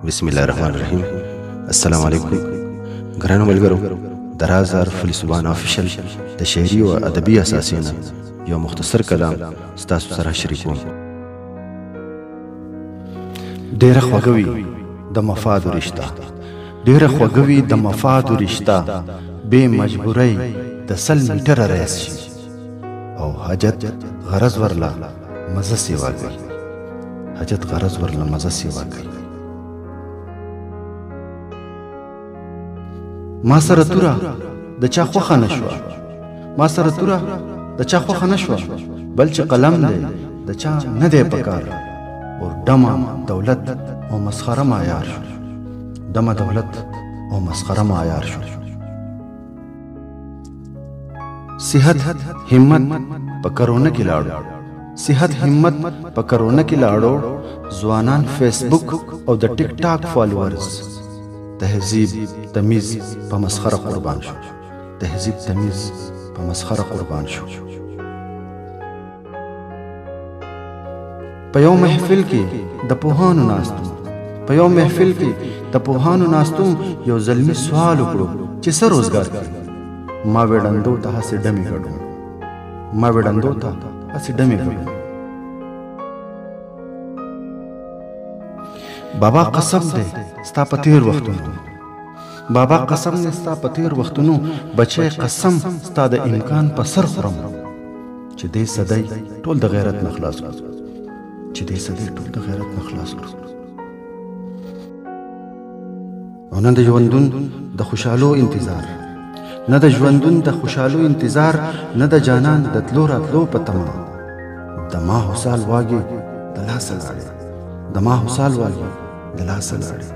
बिस्मिल्लाहिर्रहमानिर्रहीम। अस्सलाम वालेकुम ګرانو ملګرو، د راز فل سبحان افیشل د شعري او ادبي اساسونه یو مختصر کلام ستاسو سره شریکوم. ډېره خوږوي د مفاد رشتہ، ډېره خوږوي د مفاد رشتہ، بې مجبورۍ د 100 میټره ریس شي او حاجت غرض ورله مزه سیوا کوي، حاجت غرض ورله مزه سیوا کوي. ما سره توره د چا خوښه نشوه، ما سره توره د چا خوښه نشوه، بل چې قلم دی د چا نه دی پکار. او ډمه دولت او مسخره معیار شو، ډمه دولت او مسخره معیار شو. صحت همت په کرونا کې لاړو، صحت همت په کرونا کې لاړو. ځوانان فیسبوک او د ټیک ټاک فالوورز، تهذیب تمیز په مسخره قربان شو، تهذیب تمیز په مسخره قربان شو. په یو محفل کې د پوهانو ناستم، په یو محفل کې د پوهانو ناستم، یو زلمی سوال وکړو چې څه روزګار کوي. ما وړاندو ته هسې ډمې ګډو، ما وړاندو ته هسې ډمې ګډو. بابا قسم دی ستا په تیر وختونو، بابا قسم دی ستا په تیر وختونو، بچی قسم ستا د امکان په سر خورم چې دې صدی ټول د غیرت نه خلاص کړو، چې دې صدی ټول د غیرت نه خلاص کړو. او نن د ژوندون د خوشحالو انتظار، نه د ژوندون د خوشحالو انتظار، نه د جانان د تلو راتلو په تمه. د ما حسال واګې د لاسه لاړې، د ما حسال واګې د لاسه لاړې.